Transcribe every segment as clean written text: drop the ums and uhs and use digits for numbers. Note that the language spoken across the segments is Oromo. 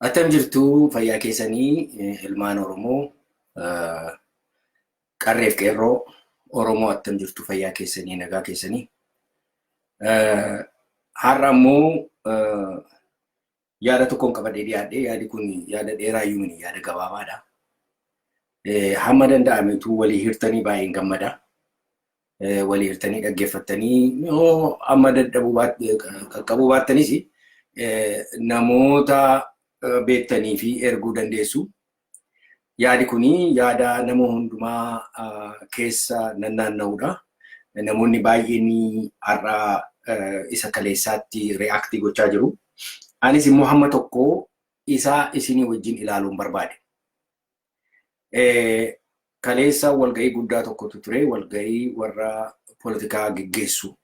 Atam jirtu fayyaa keessanii ilmaan Oromoo qarreef qeerroo Oromoo atam jirtu fayyaa keessanii nagaa keessanii har'a immoo yaada tokkoon qabadhee dhiyaadhe yaadi kun yaada dheeraa iyyuu miti yaada gabaabaadha. Hamma danda'ametu walii hirtanii baay'een gammada. Walii hirtanii dhaggeeffattanii amma qaqqabuu baattanis namoota beektanii fi erguu dandeessu. Yaadi kuni yaada nama hundumaa keessa naanna'uudha. Namoonni baay'een har'a isa kaleessaatti reaaktii gochaa jiru. Anis immoo hamma tokko isaa isinii wajjin ilaaluun barbaade. Kaleessa walga'ii guddaa tokkotu ture, walga'ii warra poolitikaa geggeessu,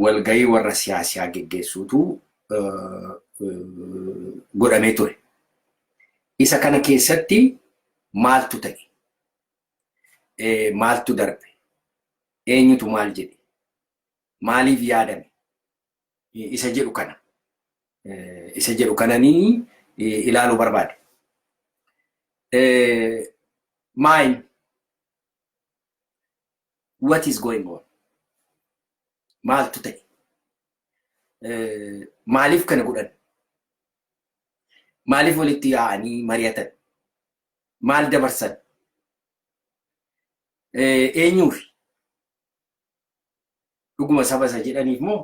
walga'ii warra siyaasaa geggeessuutu godhamee ture. Isa kana keessatti maaltu ta'e? Maaltu darbe? Eenyutu maal jedhe? Maaliif yaadame? Isa jedhu kana. Isa jedhu kananii ilaaluu barbaade. Mine, what is going on? Maaltu ta'e? Maaliif kana godhan? Maaliif walitti yaa'anii mari'atan? Maal dabarsan? Eenyuuf? Dhuguma saba isa jedhaniif moo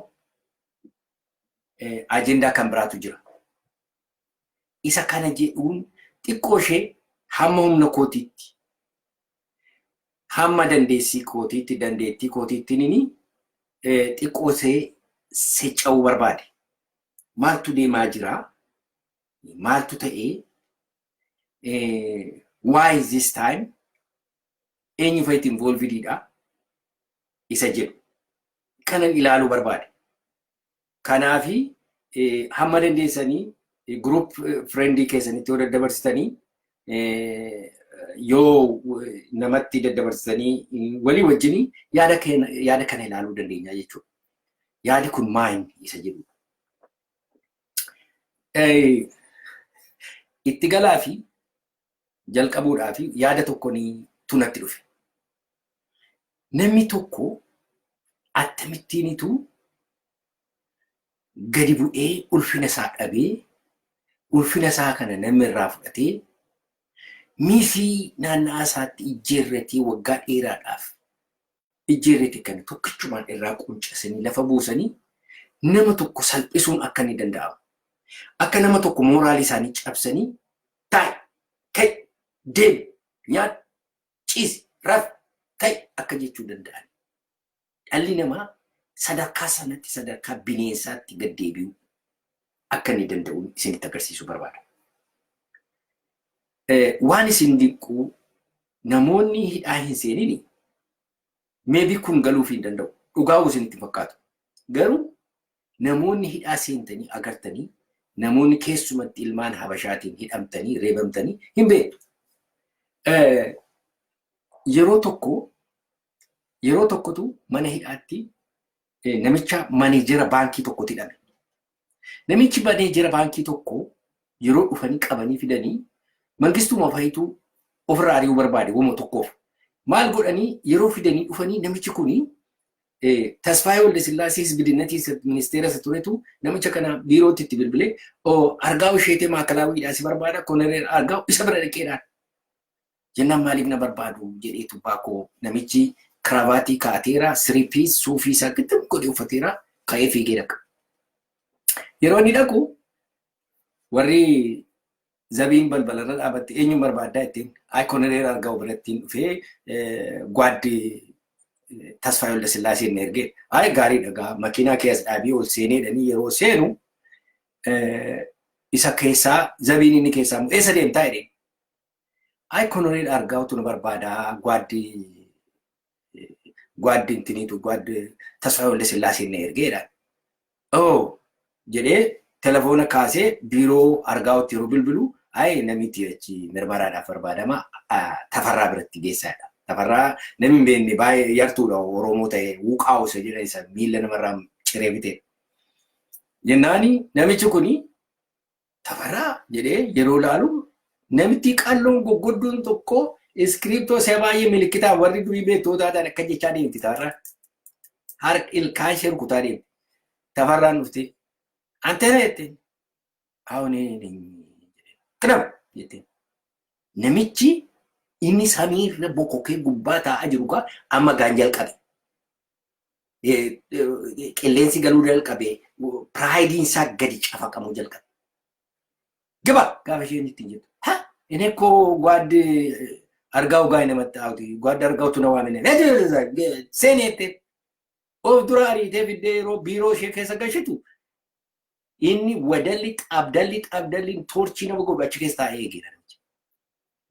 ajendaa kan biraatu jira? Isa kana jedhuun xiqqoo ishee hamma humna kootiitti, hamma dandeettii kootiitti, dandeettii kootiitti nini xiqqoo ishee seca'uu barbaade. Maaltu deemaa jira? Maaltu ta'e? Why is this time? Eenyu fa'itti involvedidha? Isa jedhu kana ilaaluu barbaade. Kanaafi hamma dandeessanii group friendly keessanitti yoo daddabarsitanii yoo namatti daddabarsitanii walii wajjin yaada kana ilaaluu dandeenya jechuudha. Yaadi kun maal isa jedhu. Itti galaa fi jalqabuudhaa fi yaada tokkoon tunatti dhufe. Namni tokko akkamittiinitu gadi bu'ee ulfina isaa dhabee ulfina isaa kana namni irraa fudhatee miisii naanna'aa isaatti ijjeerratee waggaa dheeraadhaaf ijjeerrate kan tokkichumaan irraa quncasanii lafa buusanii nama tokko salphisuun akka ni danda'amu. Akka nama tokko mooraalii isaanii cabsanii taa'e, ka'e, deemi, nyaadhu, ciisi, rafi, ka'e akka jechuu danda'an. Dhalli namaa sadarkaa sanatti sadarkaa bineensaatti gad deebi'uu akka ni danda'u isinitti agarsiisuu barbaada. Waan isin dinquu namoonni hidhaa hin seenini meebii kun galuuf hin danda'u. Dhugaa'uu isinitti fakkaatu. Garuu namoonni hidhaa seentanii agartanii namoonni keessumatti ilmaan Habashaatiin hidhamtanii reebamtanii hin beektu. Yeroo tokkotu mana hidhaatti namicha maneejera baankii tokkotti hidhame. Namichi maneejera baankii tokko yeroo dhufanii qabanii fidanii Mangistuma fa'itu ofirraa ari'uu barbaade wama tokkoof. Maal godhanii yeroo fidanii dhufanii namichi kuni Tasfaayee Waldasillaasee Bidinnatii ministeera isa turetu namicha kana biirootti itti bilbilee Argaa'u isheetee maakalaawwiidhaa si barbaada Koloneel Argaa'u isa bira dhaqeedhaan. Jennaan maaliif na barbaadu jedheetu baakoo namichi kiraabatii kaateera siriipii suufii isaa gittim godhee uffateera ka'ee fiigee dhaqa. Yeroo inni dhaqu warri zabiin balbalarra dhaabatte eenyu barbaaddaa ittiin Koloneel Argaa'u birattiin dhufee gwaaddi Tasfaayee Waldasillaasee inni ergee gaarii dhagaa makiinaa keessa dhaabii ol seeneedhanii yeroo seenu isa keessaa zabiin inni keessaa eessa deemtaa jedhee. Koloneel Argaa'utu nu barbaadaa gwaaddi intiniitu gwaaddi Tasfaayee Waldasillaasee inni ergeedhaan. Jedhee telefoona kaasee biiroo Argaa'utti yeroo bilbilu namichi achi mirmaraadhaaf barbaadama Tafarraa biratti geessaadha. Tafarraa namni hin beekne baay'ee yartuudha Oromoo ta'e wuqaa'u isa jedhan isa miila namarraa ciree bitee. Jennaani namichi kuni Tafaraa jedhee yeroo laalu namti qalloon goggodduun tokko iskiriptoo sebaayee milikitaa warri durii beektootaadhaan akka jechaa deemti taarraa. Harka ilkaan ishee rukutaa deemti. Tafarraan dhuftee antena jetteen haawunee kanam jetteen. Namichi inni samiirra bokkokee gubbaa taa'aa jiru kaa amma gaanjal qabe. Qilleensi galuu jalqabe piraayidiin isaa gadi cafaqamuu jalqabe. Gaba gaafa isheen ittiin jettu. Ha inni koo gwaaddi argaa ugaa namatti haawuti gwaaddi argaa utuu na waamine. Seeneette of dura ariitee fiddee yeroo biiroo ishee keessa gashitu inni wadalli xabdalli toorchii nama godhu achi keessa taa'ee eegee namichi.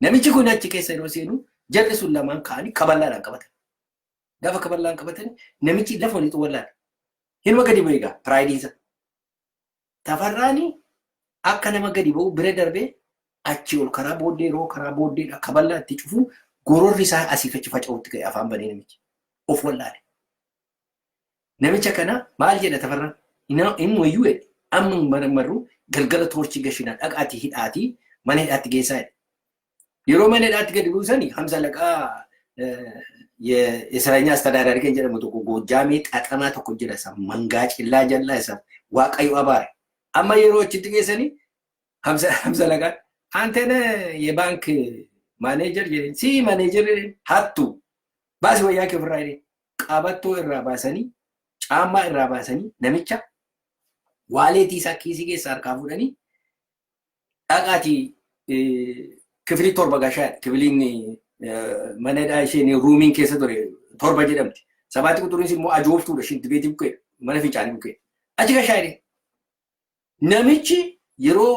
Namichi kun achi keessa yeroo seenu jarri sun lamaan ka'anii kaballaadhaan qabatan. Gaafa kaballaan qabatan namichi lafa walitti wallaan. Hinuma gadi bu'ee egaa piraayidiinsa. Tafarraani akka nama gadi bu'u bira darbee achi ol karaa booddee yeroo karaa booddeedha kaballaa itti cufu gororri isaa asii achi faca'utti ka'e afaan banee namichi. Of wallaale. Namicha kana maal jedha Tafarraan? Inni wayyuu amma marru galgala toorchii gashinaa dhaqaatii hidhaatii mana hidhaatti geessaa jedhe. Yeroo mana hidhaatti gadi buusanii Hamza Laqaa የእስረኛ አስተዳዳሪ ከን ጀደሙ ተኮ ጎጃሜ ጣጣማ ተኮ ጀደሳ መንጋጭ ላ ጀላሳ ዋቀዩ አባር አማ የሮች ትገሰኒ 50 ለጋ አንተነ የባንክ ማኔጀር ሲ ማኔጀር ሀቱ ባስ ወያ ከፍራይዴ ቃበቶ እራባሰኒ ጫማ እራባሰኒ ነምቻ ዋሌቲ ሳኪሲ ገሳር ካፉደኒ ዳቃቲ ክፍሊ ቶርባ ጋሻ ክፍሊኒ maneda isheen ruumiin keessa ture torba jedhamti. Sabaati quxuuriin immoo ajooftuudha shinti beeti bukkee mana fincaanii bukkee. Achi gashaayee namichi yeroo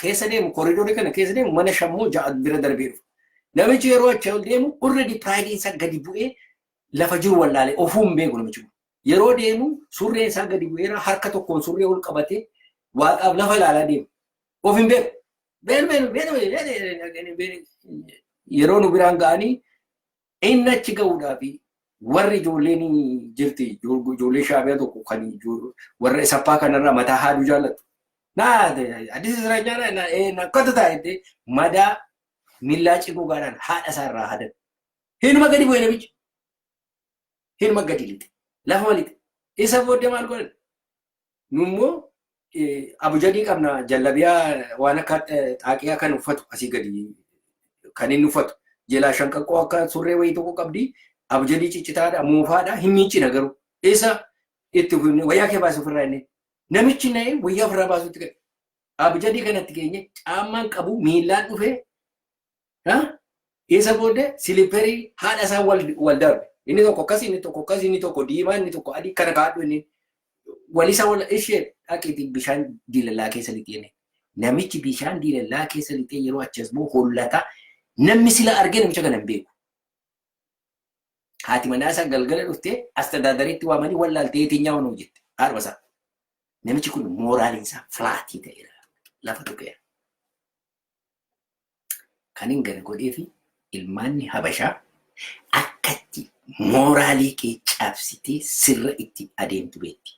keessa deemu kooriidorii kana keessa deemu mana shammoo ja'a bira darbee dhufu. Namichi yeroo achi ol deemu already piraayidiin isaa gadi bu'ee lafa jiru wallaalee ofuu hin beeku namichi kun. Yeroo deemu surreen isaa gadi bu'eera harka tokkoon surree ol qabatee waaqaaf lafa ilaalaa deemu. Of hin beeku. Yeroo nu biraan ga'anii inni achi ga'uudhaa fi warri ijoolleen jirti ijoollee shaabiyaa tokko kan warra sappaa kanarraa mataa haaduu jaallatu. Naa addis israa'elaa akkata taa'ettee madaa millaa ciguugaadhaan haadha isaarraa hadan. Hinuma gadi bu'e namichi. Hinuma gadi lixe. Lafa malixe. Isa booddee maal godhan? Nummoo abujadii qabna jallabiyaa waan akka xaaqiyaa kan uffatu asii gadi kan inni uffatu jelaa shanqaqqoo akka surree wayii tokko qabdi abjadii ciccitaadha moofaadha hin miicina garuu isa itti wayyaa kee baasuuf irraa inni namichi na'ee wayyaa ofirraa baasuutti ga'e abjadii kanatti geenye caammaan qabu miillaan dhufee isa booddee siliperii haadha isaa wal darbe inni tokko akkas inni tokko akkas inni tokko diimaa inni tokko adii kana kaadhu inni walisa wal ishee dhaqiitii bishaan diilallaa keessa lixee namichi bishaan diilallaa keessa lixee yeroo achas boo hollata namni sila argee namicha kana hin beeku. Haati manaa isaa galgala dhuftee astadaadariitti waamanii wallaaltee yeetiinyaa waan hojjette. Haadha isaa. Namichi kun mooraaliin isaa filaatii ta'eera. Lafa tuqeera. Kan hin gana godhee fi ilmaanni Habashaa akkatti mooraalii kee cabsitee sirra itti adeemtu beekti.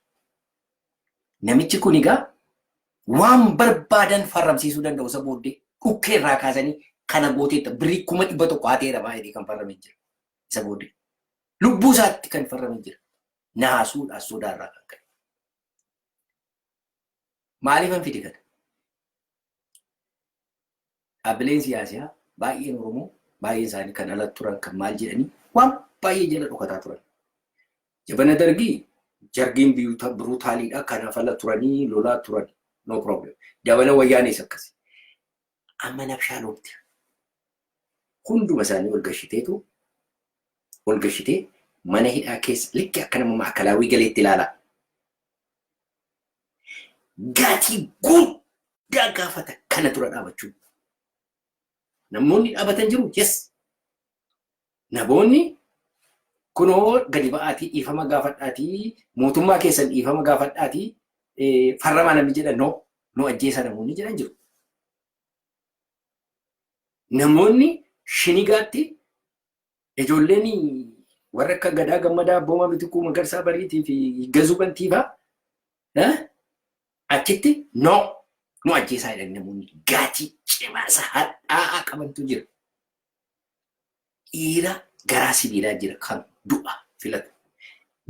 Namichi kun egaa waan barbaadan farramsiisuu danda'u isa booddee dhukkee irraa kaasanii kana gooteetta birrii 100 haateera baay'ee kan farramee jira. Isa booddee lubbuu isaatti kan farramee jira. Naasuudhaan sodaarraa kan ka'e. Maaliif fide kana? Dhaabbileen siyaasaa baay'een Oromoo baay'een isaanii kan ala turan kan maal jedhanii waan baay'ee jala dhokataa turan. Jabana dargii jargiin biruutaaliidha kanaaf ala turanii lolaa turan. No problem. Jabana wayyaanis akkasi. Amma nabshaa loobti. Hunduma isaanii wal gashitee mana hidhaa keessa likki akka nama maakalaawii galeetti ilaalaa. Gaatii guddaa gaafata kana dura dhaabachuu. Namoonni dhaabatan jiru, yes. Namoonni kunoo gadi ba'aatii dhiifama gaafadhaatii mootummaa keessan dhiifama gaafadhaatii farramaa namni jedhan no ajjeesaa namoonni jedhan jiru. Namoonni shinigaatti ijoolleen warra akka Gadaa Gammadaa Booma Bitikuu Magarsaa Bariitii fi Gazuu Bantiifaa achitti nu ajjeesaa jedhan namoonni gaatii cimaa isa hadhaa'aa qabantu jira. Dhiira garaa sibiilaa jira kan du'a filatu.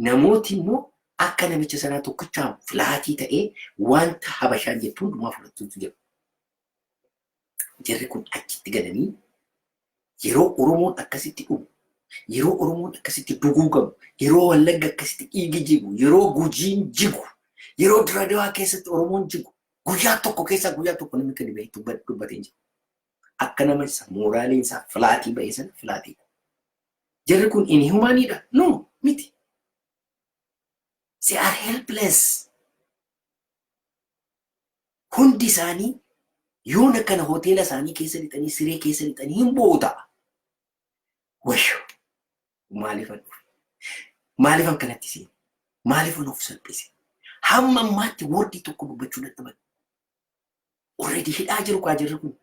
Namooti immoo akka namicha sanaa tokkichaan filaatii ta'ee wanta habashaan jettu hundumaa fudhatuutu jira. Jarri kun achitti galanii yeroo Oromoon akkasitti dhumu, yeroo Oromoon akkasitti duguugamu, yeroo Wallagga akkasitti dhiigi jigu, yeroo Gujiin jigu, yeroo Diradawaa keessatti Oromoon jigu, guyyaa tokko keessaa guyyaa tokko namni kan dhibee dubbatee jira. Akka nama isa mooraaleen isaa filaatii ba'ee sana filaatii. Jarri kun inhumaaniidha? No, miti. They are helpless. Hundi isaanii yoona kana hoteela isaanii keessa lixanii siree keessa lixanii hin boota. Wayyo maalifan dhufe? Maalifan kanatti seene? Maalifan of salphise? Hamma ammaatti wordii tokko dubbachuu dadhaban. Already hidhaa jiru kaa jirri kun.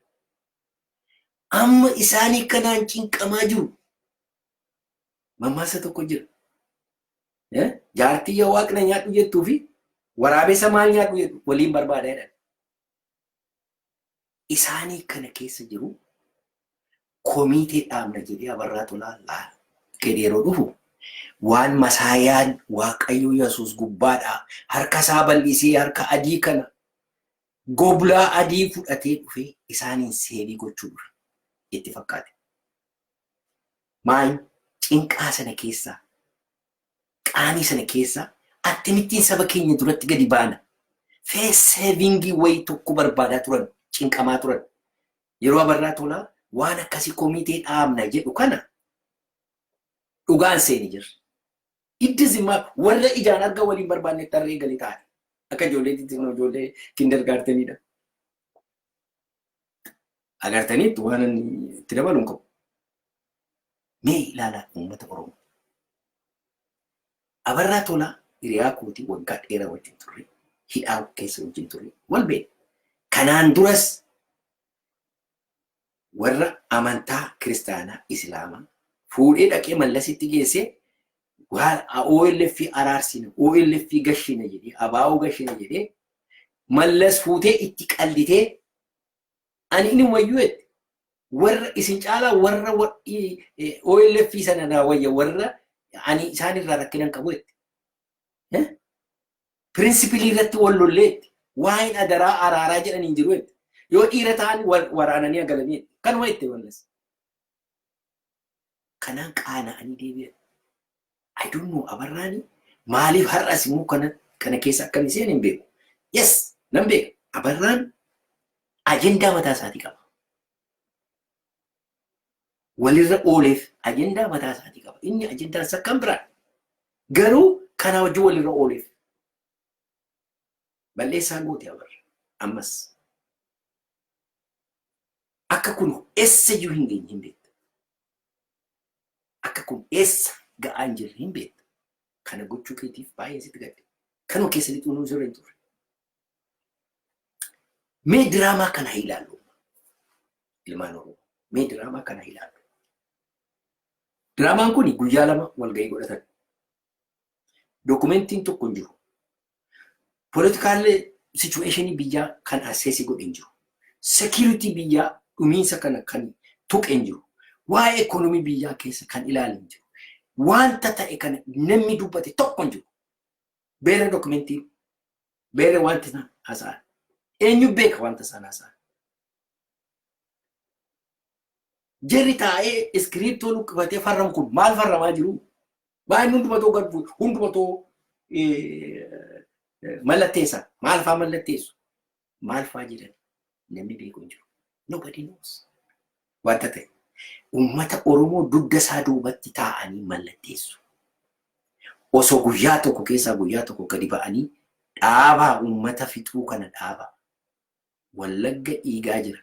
Amma isaanii kanaan cinqamaa jiru. Mammaasa tokko jira. Jaartii yoo waaqna nyaadhu jettuu fi waraabessa maal nyaadhu jettu waliin barbaada jedhan. Isaanii kana keessa jiru komiitee dhaabna jedhee Abarraa Tolaa gadi yeroo dhufu waan masaayaan Waaqayyo Yesuus gubbaadhaa harka isaa bal'isee harka adii kana goblaa adii fudhatee dhufee isaaniin seelii gochuu dhufe itti fakkaate. Maal cinqaa sana keessaa qaanii sana keessaa akkamittiin saba keenya duratti gadi baana face savingii wayii tokko barbaadaa turan cinqamaa turan. Yeroo Abarraa Tolaa waan akkasii komiitee dhaabna jedhu kana dhugaan seeni jira. Iddis immoo warra ijaan arga waliin barbaanne tarree galii ta'an akka ijoollee xixiqqoo ijoollee kindergaarteniidha. Agartaniitti waan itti dabaluun qabu. Mee ilaalaa uummata Oromoo. Abarraa Tolaa hiriyaa kootii waggaa dheeraa wajjin turre, hidhaa keessa wajjin turre, wal beekna. Kanaan duras warra amantaa kiristaanaa Islaamaa fuudhee dhaqee Mallasitti geessee waan OLF araarsina, OLF gashina jedhee, abaa'oo gashina jedhee Mallas fuutee itti qallitee ani inni wayyuu warra isin caalaa warra OLF sana naa wayya warra ani isaan irraa rakkinan qabu jetti. Pirinsipilii irratti wal lolleetti. Waan adaraa araaraa jedhanii jiru jetti. Yoo dhiira ta'an waraananii agalanii jetti. Kanuma itti Mallas. Kanaan qaana'anii deebi'an. I don't know Abarraani maaliif har'as immoo kana keessa akkam isheen hin beeku. Yes, nan beeka. Abarraan ajendaa mataa isaatii qaba. Walirra ooleef ajendaa mataa isaatii qaba. Inni ajendaan isaa kan biraa. Garuu kana wajjin walirra ooleef. Balleessaa goote Abarra. Ammas. Akka kun eessa iyyuu hin geenye hin beektu. Akka kun eessa ga'aa hin jirre hin beektu. Kana gochuu keetiif baay'ee sitti gadde. Kanuma keessa lixuun nu sirra hin turre. Mee diraamaa kana ilaallu. Ilmaan Oromoo. Mee diraamaa kana ilaallu. Diraamaan kun guyyaa lama walgahii godhatan. Dokumentiin tokko hin jiru. Political situation biyyaa kan assessi godhe hin jiru. Security biyyaa dhumiinsa kana kan tuqe hin jiru. Waa'ee ekonomii biyyaa keessa kan ilaalu hin jiru. Wanta ta'e kana namni dubbate tokko hin jiru. Beera dokumentii beera wanti sana haasa'an. Eenyu beeka wanta sana haasa'an. Jarri taa'ee iskiriiptoo lukkifatee farramu kun maal farramaa jiru? Baay'een hundumatoo gadbu hundumatoo mallatteessa. Maal fa'aa mallatteessu? Maal fa'aa jedhan namni beeku hin jiru. Nobody knows. Wanta ta'e uummata Oromoo dugda isaa duubatti taa'anii mallatteessu. Osoo guyyaa tokko keessaa guyyaa tokko gadi ba'anii dhaabaa uummata fixuu kana dhaabaa. Wallagga dhiigaa jira.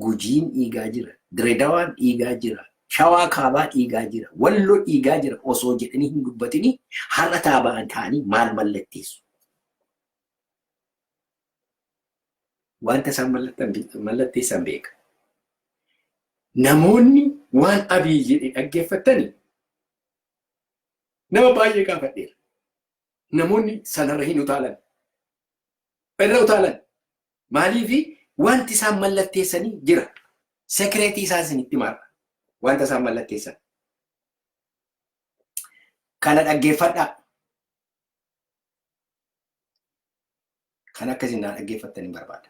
Gujiin dhiigaa jira. Direedawaan dhiigaa jira. Shawaa kaabaa dhiigaa jira. Walloo dhiigaa jira. Osoo jedhanii hin dubbatini har'a taaba'an ta'anii maal mallatteessu? Wanta isaan mallatteessan beeka. Namoonni waan Abiy jedhe dhaggeeffatanii nama baay'ee gaafadheera. Namoonni sanarra hin utaalan. Irra utaalan. Maaliif wanti isaan mallatteessanii jira. Sekireetii isaan isinitti mara. Wanta isaan mallatteessan. Kana dhaggeeffadhaa. Kan akkasiin dhaggeeffattanii barbaada.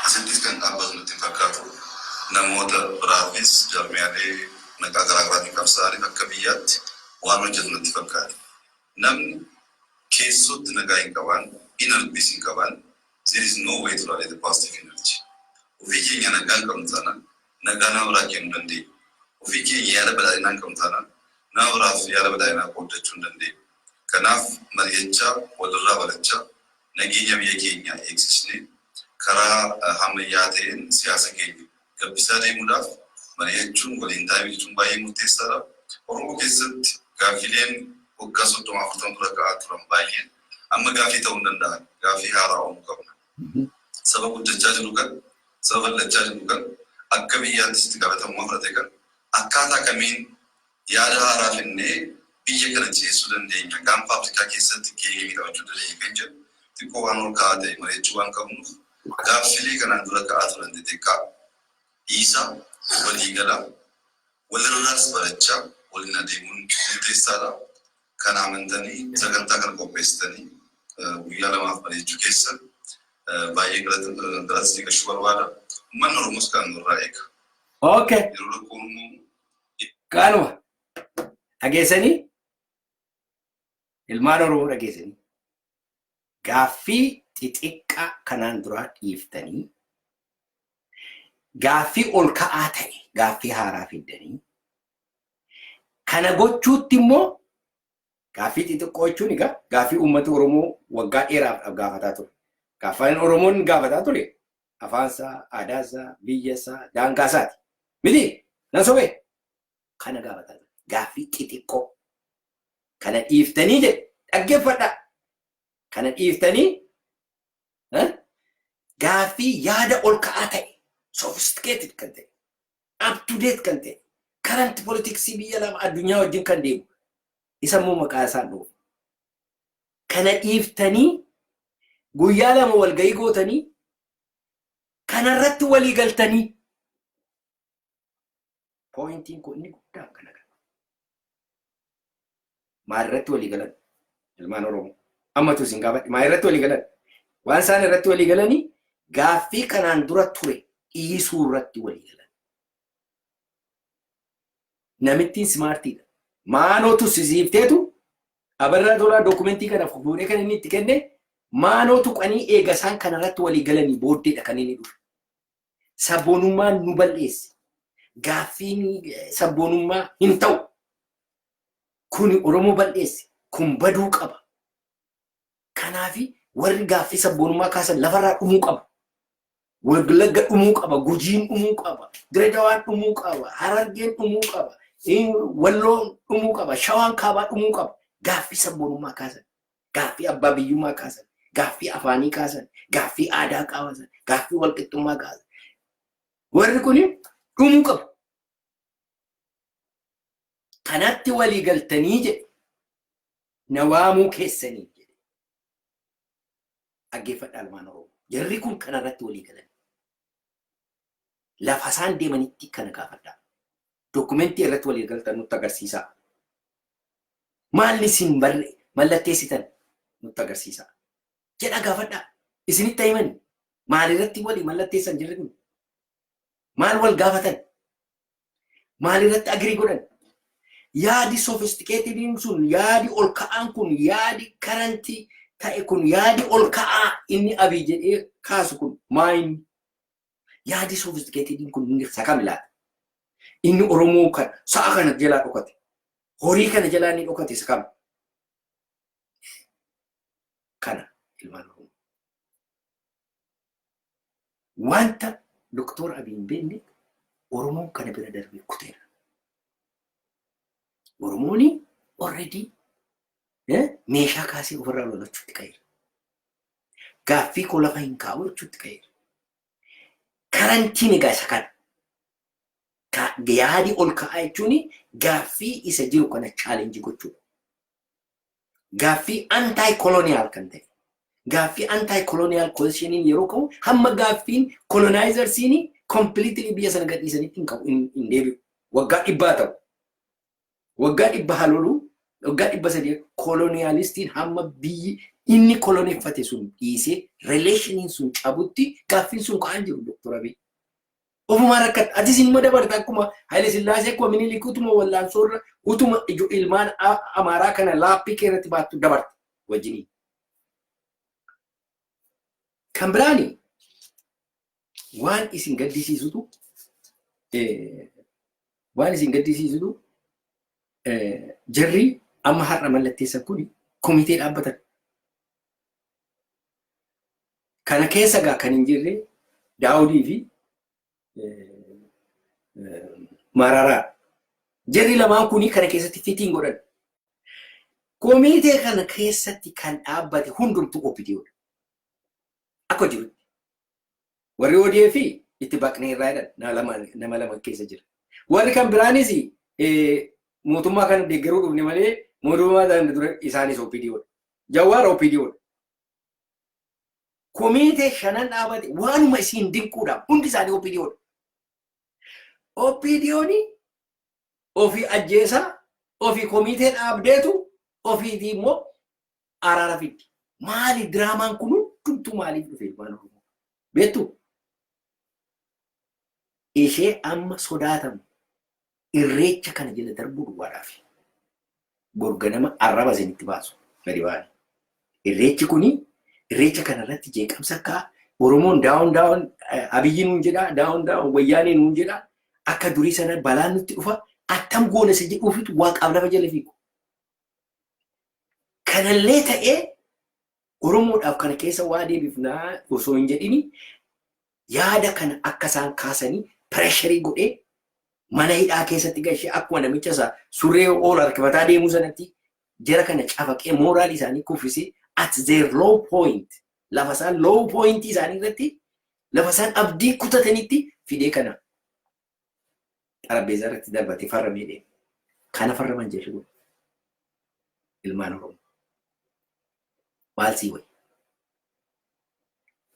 Asittis kan dhaabbatu nutti fakkaatu namoota biraafis jaarmiyaalee maqaa garaa garaatiin qabsaa'aniif akka biyyaatti waan hojjetu nutti fakkaata. Namni keessootti nagaa hin qaban, inner peace hin qaban, there is no way to rally the positive energy. Ofii keenya nagaa hin qabnu taanaan nagaa nama biraa kennuu dandeenya. Ofii keenya yaada badhaadhinaa hin qabnu taanaan nama biraaf yaada badhaadhinaa qooddachuu hin dandeenya. Kanaaf mari'achaa walirraa barachaa nageenya biyya keenyaa eegsisnee karaa ammayyaa ta'een siyaasa keenya gabbisaa deemuudhaaf mari'achuun waliin taa'uun baay'ee murteessaadha. Oromoo keessatti gaaffileen waggaa 30-40 dura ka'aa turan baay'een amma gaaffii ta'uu hin danda'an. Gaaffii haaraa uumuu qabna. Saba guddachaa jiru kan, saba bal'achaa jiru kan, akka biyyaattis itti gaafatamummaa fudhate kan, akkaataa kamiin yaada haaraa finnee biyya kana ceesisuu dandeenya. Gaanfa Afrikaa keessatti gahee qabachuu dandeenya kan jedhu xiqqoo waan ol ka'aa ta'e mari'achuu waan qabnuuf gaaffilee kanaan dura ka'aa turan xixiqqaa dhiisaa waliigalaa walirraas barachaa waliin adeemuun murteessaadha. Kan amantanii sagantaa kana qopheessitanii guyyaa lamaaf mari'achuu keessan baay'ee galatii gashuu barbaada. Uummanni Oromoos kan nurraa eega. Okay. Yeroo rakkoon Kanuma dhageessanii ilmaan Oromoo dhageessanii gaaffii xixiqqaa kanaan duraa dhiiftanii gaaffii ol ka'aa ta'e gaaffii haaraa fiddanii kana gochuutti immoo gaaffii xixiqqoo jechuun egaa gaaffii uummata Oromoo waggaa dheeraaf gaafataa ture. Gaaffaan Oromoon gaafataa ture afaansaa, aadaasaa, biyyasaa, daangaasaati. Miti na sobee kana gaafataa ture. Gaaffii xixiqqoo kana dhiiftanii jedhe dhaggeeffadhaa. Kana dhiiftanii gaaffii yaada ol ka'aa ta'e sophisticated kan ta'e up to date kan ta'e current politics biyya lama addunyaa wajjin kan deemu isa immoo maqaa isaan dhufu. Kana dhiiftanii guyyaa lama walgahii gootanii kanarratti walii galtanii pointiin kun inni guddaa kana qaba. Maalirratti walii galan ilmaan Oromoo? Amma tu isin gaafadhe maalirratti walii galan? Waan isaan irratti walii galanii gaaffii kanaan dura ture dhiisuu irratti walii galan. Namittiin smaartiidha. Maanootu sisiifteetu abarraa tolaa dookumentii kana fuudhee kan inni itti kenne maanootu qanii eega isaan kanarratti walii galanii booddeedha kan inni dhufe. Sabboonummaan nu balleesse. Gaaffiin sabboonummaa hin ta'u. Kuni Oromoo balleesse. Kun baduu qaba. Kanaafi warri gaaffii sabboonummaa kaasan lafarraa dhumuu qaba. Wallagga dhumuu qaba. Gujiin dhumuu qaba. Dirreedawaan dhumuu qaba. Harargeen dhumuu qaba. Walloon dhumuu qaba. Shawaan kaabaa dhumuu qaba. Gaaffii sabboonummaa kaasan. Gaaffii abbaa biyyummaa kaasan. Gaaffii afaanii kaasan. Gaaffii aadaa kaasan. Gaaffii walqixxummaa kaasan. Warri kuni dhumuu qaba. Kanatti walii galtanii jedhe na waamuu keessanii jedhe. Dhaggeeffadhaa ilmaan Oromoo. Jarri kun kanarratti walii galan. Lafa isaan deemanitti kana gaafadhaa. Dookumentii irratti walii galtan nutti agarsiisaa. Maalli isin mallatteessitan nutti agarsiisaa. Jedha gaafadhaa. Isinitti himani. Maalirratti walii mallatteessan jirri kun? Maal wal gaafatan? Maalirratti agrii godhan? Yaadi sophisticated sun, yaadi ol ka'aan kun, yaadi karantii ta'e kun, yaadi ol ka'aa inni abii jedhee kaasu kun maayini? Yaadi sophisticated kun inni sakam laata? Inni Oromoo kan sa'a kana jalaa dhokate. Horii kana jalaa inni dhokate sakam? Kana ilmaan Oromoo. Wanta Doktor Abiy hin beekne Oromoon kana bira darbee kuteera. Oromooni already meeshaa kaasee ofirraa lolachuutti ka'eera. Gaaffii koo lafa hin kaa'u jechuutti ka'eera. Karantiin egaa isa kana. Yaadi ol ka'aa jechuun gaaffii isa jiru kana chaalenjii gochuudha. Gaaffii anti-colonial kan ta'e. gaaffii anti-colonial questioning yeroo ka'u hamma gaaffiin colonizersiin completely biyya sana gadhiisanitti hin deebi'u. Waggaa 100 ta'u. Waggaa 100 haloluu waggaa 300 colonialistiin hamma biyyi inni koloneeffate sun dhiisee relationiin sun cabutti gaaffiin sun ka'an jiru Dr. Abiy. Ofuma rakkat atis immoo dabarta akkuma Haile Sillaasee akkuma Minilik utuma wallaansoorra utuma ilmaan Amaaraa kana laappii keerratti baattu dabarta wajjiniin. Kan biraani waan isin gaddisiisutu jarri amma har'a mallatteessan kun komitee dhaabbatan. Kana keessa gaa kan hin jirre Daawudii fi Mararaa. Jarri lamaan kuni kana keessatti fitiin godhan. Komitee kana keessatti kan dhaabbate hundumtu OPDOdha. Akka jirutti. Warri ODF itti baqnee irraa jedhan nama lama keessa jira. Warri kan biraanis mootummaa kana deeggaruu dhufne malee mootummaa sana dura isaanis OPDOdha. Jawaar OPDOdha. Komitee shanan dhaabate waanuma isiin dinquudhaaf hundi isaanii OPDOdha. OPDOni ofii ajjeesaa ofii komitee dhaabdeetu ofiitii immoo araara fiddi. Maali diraamaan kun hundumtuu maaliif dhufe ilmaan Oromoo? Beektu? Ishee amma sodaatamu irreecha kana jala darbuu duwwaadhaaf. Borganama arraba isinitti baasu gadi baane. Irreechi kuni irreecha kanarratti jeeqamsa akka Oromoon daawun Abiyyi nuun jedha daawun wayyaanee nuun jedha akka durii sana balaan nutti dhufa attam goona isa jedhuufitu waaqaaf lafa jala fiigu. Kanallee ta'ee Oromoodhaaf kana keessa waa deebifnaa osoo hin jedhini yaada kana akka isaan kaasanii pireesharii godhee mana hidhaa keessatti gashee akkuma namicha isaa surree ol harkifataa deemuu sanatti jara kana cafaqee mooraalii isaanii kuffisee at their low point lafa isaan low point isaanii irratti lafa isaan abdii kutatanitti fidee kana xarabeezaa irratti darbatee farramee deema. Kana farraman jechuudha. Ilmaan Oromoo. Maal sii wayi?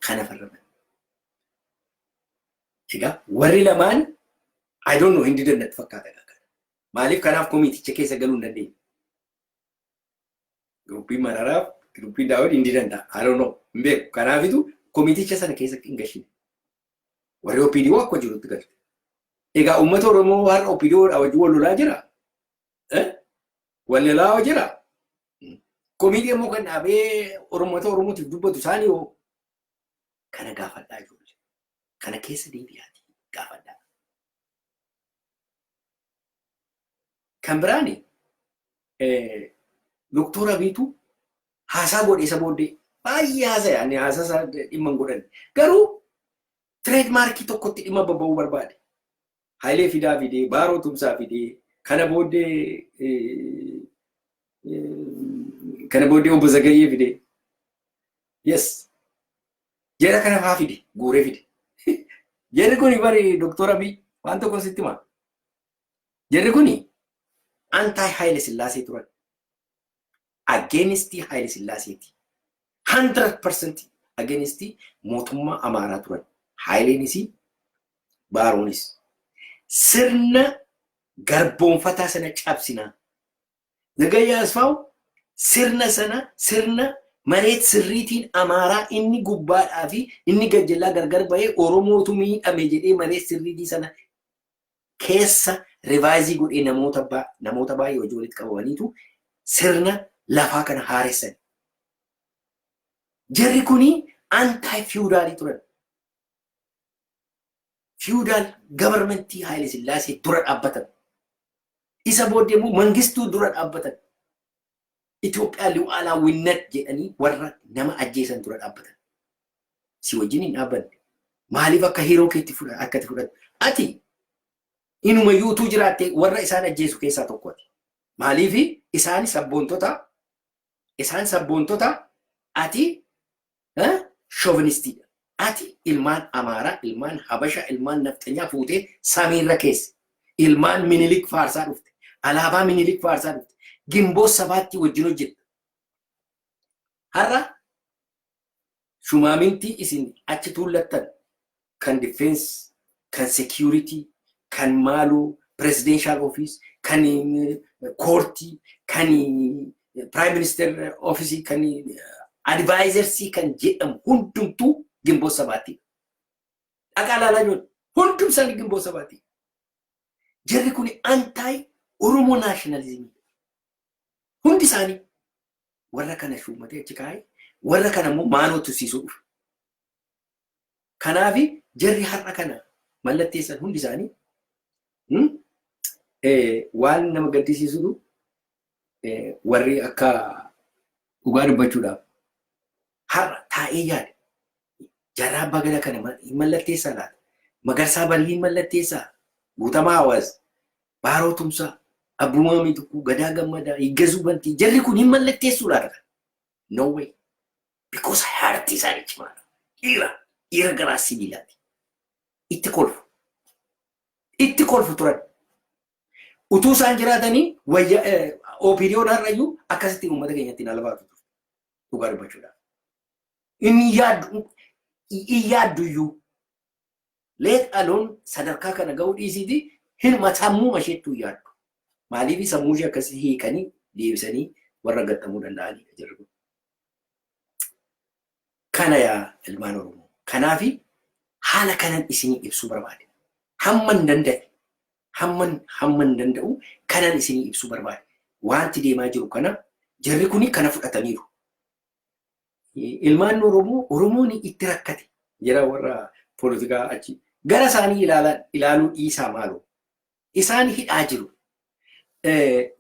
Kana farraman. Egaa warri lamaan I don't know hindi danda'atu fakkaata kana. Maaliif kanaaf komiticha keessa galuu hin dandeenye? Gruppii Mararaa, gruppii Daawud hindi danda'a. I don't know. Hin beeku. Kanaafitu komiticha sana keessa hin gashine. Warri OPDO akka jirutti galte. Egaa uummata Oromoo har'a OPDO wajjin wal lolaa jira. Wal lolaa jira. Komitii immoo kan dhaabee Oromootiif dubbatu isaanii hoo kana gaafadhaa ijoollee. Kana keessa deebi'aati gaafadhaa. Kan biraani Dr. Abiyyiitu haasaa godhe isa booddee baay'ee haasa'e ani haasaa dhimma hin godhan. Garuu tireedmaarkii tokkotti dhimma babba'uu barbaade. Hayilee fidaa fidee, Baaroo Tumsaa fidee, kana booddee obbo Zagayyee fidee. Yes. Jara kana faa fide, guuree fide. Jarri kuni bari Dr. Abiy waan tokko sitti himaa. Jarri kuni anti Haile Sillaasee turan. Against Haile Sillaaseeti. 100% against mootummaa Amaaraa turan. Haileenis Baaroonis. Sirna garboonfataa sana cabsinaa. Zagayyee Asfaaw sirna mareet sirriitiin Amaaraa inni gubbaadhaa fi inni gajjallaa gargar bahee Oromootu miidhame jedhee mareet sirriitii sana keessa rivaayizii godhee namoota baay'ee hojii walitti qabamaniitu sirna lafaa kana haaressan. Jarri kuni anti-feudaalii turan. Feudal governmentii Haile Sillaasee dura dhaabbatan. Isa booddee immoo mangistuu dura dhaabbatan. Itoophiyaa liwaalaa winnat jedhanii warra nama ajjeesan dura dhaabbatan. Si wajjin hin dhaabbanne. Maaliif akka hiiroo keetti akkati fudhatu? Ati inuma yuutuu jiraattee warra isaan ajjeesu keessaa tokkooti. Maaliif isaan sabboontota ati shoovinistiidha. Ati ilmaan Amaaraa, ilmaan Habasha, ilmaan Naftanyaa fuutee samiirra keessa. Ilmaan Minilik faarsaa dhufte. Alaabaa Minilik faarsaa dhufte. Gimboo sabaatti wajjin hojjetta. Har'a shumaaminti isin achi tuullattan kan defense, kan security, kan maalu presidential office, kan courti, kan prime minister office, kan advisors kan jedhamu hundumtuu Gimboo Sabaati. Dhaqaalaalaa jiru hundum isaanii Gimboo Sabaati. Jarri kun anti Oromo nationalism. Hundi isaanii warra kana shumatee achi kaa'ee warra kana immoo maanoo tusiisuu dhufu. Kanaafi jarri har'a kana mallatteessan hundi isaanii waan nama gaddisiisutu warri akka dhugaa dubbachuudhaaf har'a taa'ee yaade jarraa bagala kana mallatteessaa laata Magarsaa Balliin mallatteessaa Guutamaa Hawaas Baaroo Tumsaa Abbummaa Miitukuu Gadaa Gammadaa Higgazuu Bantii jarri kun hin mallatteessuu laata no way because harti isaanii cimaadha dhiira garaa sibiilaati itti kolfu turan utuu isaan jiraatanii wayya opinion har'ayyuu akkasitti uummata keenyatti nalabaatu ture dhugaa dubbachuudhaaf inni yaadduyyuu let alone sadarkaa kana ga'uu dhiisiiti hin matammuu masheettuu yaaddu maaliif sammuu ishee akkasii hiikanii deebisanii warra gattamuu danda'anii jirru kana yaa ilmaan Oromoo kanaafi haala kanan isinii ibsuu barbaade hamman danda'u kanan isinii ibsuu barbaade wanti deemaa jiru kana jarri kuni kana fudhataniiru ilmaan Oromoon itti rakkate jira warra poolitikaa achi gara isaanii ilaaluu dhiisaa maaloo isaan hidhaa jiru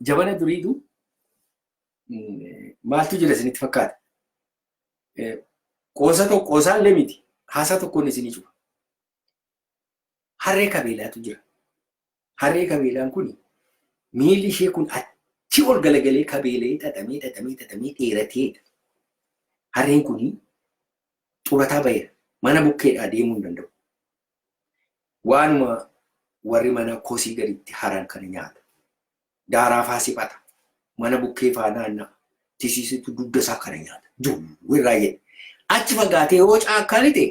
jabana duriitu maaltu jira isinitti fakkaata qoosaan lemiti haasaa tokkoon isinii cufa harree kabeelaatu jira harree kabeelaan kun miilli ishee kun achi ol galagalee kabeelee xaxamee dheerateedha harreen kun xurataa baheera mana bukkeedhaa deemuu hin danda'u waanuma warri mana kosii gaditti haran kana nyaata daaraa faasifata mana bukkee faanaanna tisiisitu dugda isaa kana nyaata wirraa jedhe achi fagaatee yoo caakkaa lite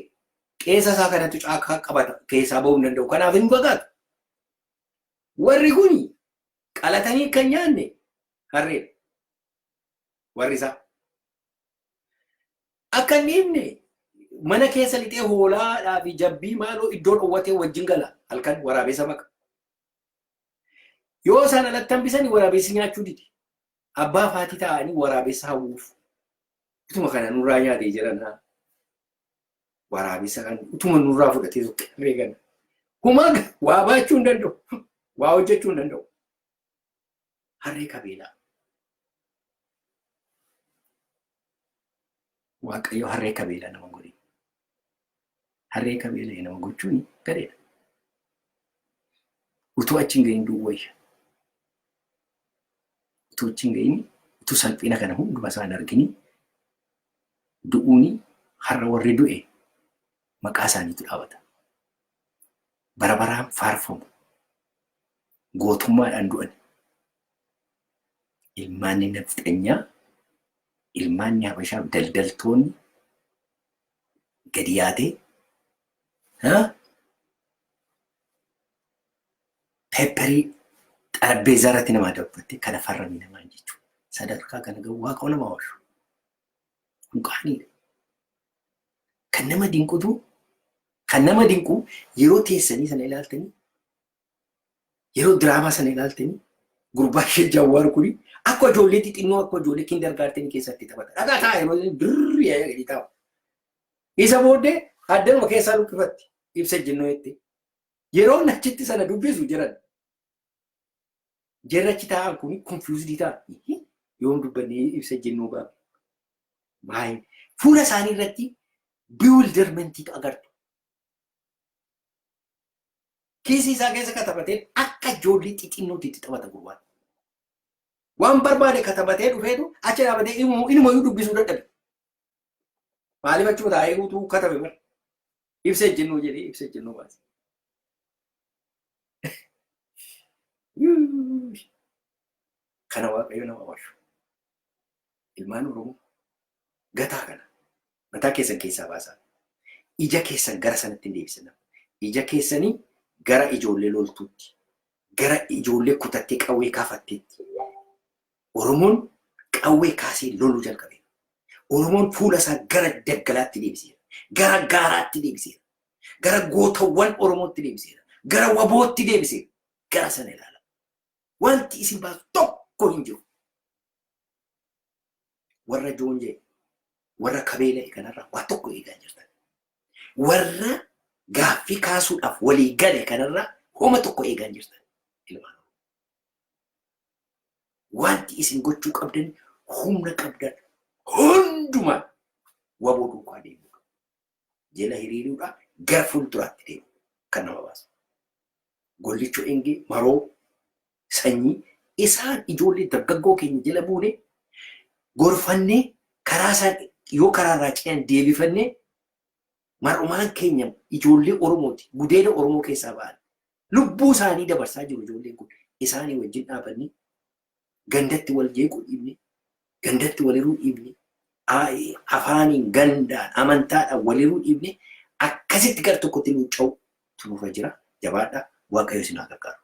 qeessa isaa kanatti caakkaa qabata keessaa ba'uu hin danda'u kanaaf hin fagaatu warri kun qalatanii kan nyaanne harree warri isaa akka hin dhiibne mana keessa lixee hoolaadhaa fi jabbii maaloo iddoo dhowwatee wajjin gala halkan waraabessa baqa yoo isaan alatti hambisanii waraabessi nyaachuu didi abbaa faatii ta'anii waraabessa hawwuuf utuma kana nurraa nyaatee jiranaa waraabessa kan utuma nurraa fudhatee suqqee kana humaa waa baachuu hin danda'u waa hojjechuu hin danda'u harree kabeelaa waaqayyo harree kabeelaa nama godhe harree kabeelaa nama gochuun gareedha utuu achi hin gahin duwwayya utuu achi hin gahin utuu salphina kana hunduma isaan argini du'uuni har'a warri du'e maqaa isaaniitu dhaabata bara baraan faarfamu gootummaadhaan du'an ilmaanni nafxanyaa ilmaanni habashaaf daldaltoonni gadi yaatee pepperii xarbeezaa irratti namaa dabbatte kana farramii namaa jechuudha sadarkaa kana ga'u waaqa nama oolchu hunqaaniidha kan nama dinqu yeroo teessanii sana ilaaltanii yeroo diraamaa sana ilaaltanii gurbaa ishee Jawwaar kuni akka ijoollee xixinnoo akka ijoollee kindergaartenii keessatti taphata dhagaa taa'e yeroo birrii gadi taa'u isa booddee addanuma keessaa luqqifatti ibsa jennoo jettee yeroo nachitti sana dubbisu jiran jarrachi taa'an kuni konfiyuuzidii ta'a yoom dubbannee ibsa jennoo gaafa baay'ee fuula isaanii irratti biwildarmentiitu agartu kiisii isaa keessa katabatee akka ijoollee xixinnootti taphata gurbaan waan barbaade katabatee dhufeetu achi dhaabatee inumayyuu dubbisuu dadhabe maaliif achuma taa'ee utuu katabe bara ibsa ejjennoo jedhee ibsa ejjennoo baase kana waaqayyo nama oolchu ilmaan Oromoo gataa kana Mataa keessan keessaa baasaa. Ija keessan gara sanatti hin deebisan. Ija keessanii gara ijoollee loltuutti, gara ijoollee kutattee qawwee kaafatteetti. Oromoon qawwee kaasee loluu jalqabe. Oromoon fuula isaa gara daggalaatti deebiseera. Gara gaaraatti deebiseera. Gara gootawwan Oromootti deebiseera. Gara wabootti deebiseera. Gara sana ilaala. Wanti isin baasu tokko hin jiru. Warra joonjee, warra kabeela kanarraa waa tokko eegaa jirtan. Warra gaaffii kaasuudhaaf walii gale kanarraa homa tokko eegaa jirtan. Ilmaan wanti isin gochuu qabdan humna qabdan hundumaan waboo duukaa deemu. Jala hiriiruudhaan gara fuulduraatti deemu kan nama baasu. Gollichoo engee maroo sanyii isaan ijoollee dargaggoo keenya jala buune gorfannee karaa isaan yoo karaarraa ce'an deebifannee mar'umaan keenya ijoollee Oromooti gudeeda Oromoo keessaa ba'an lubbuu isaanii dabarsaa jiru ijoolleen kun isaanii wajjin dhaabannee gandatti wal jeequu dhiibne gandatti waliruu dhiibne afaaniin gandaan amantaadhaan waliruu dhiibne akkasitti gara tokkotti luucca'u tunurra jira jabaadhaa waaqayyo isin haa gargaaru.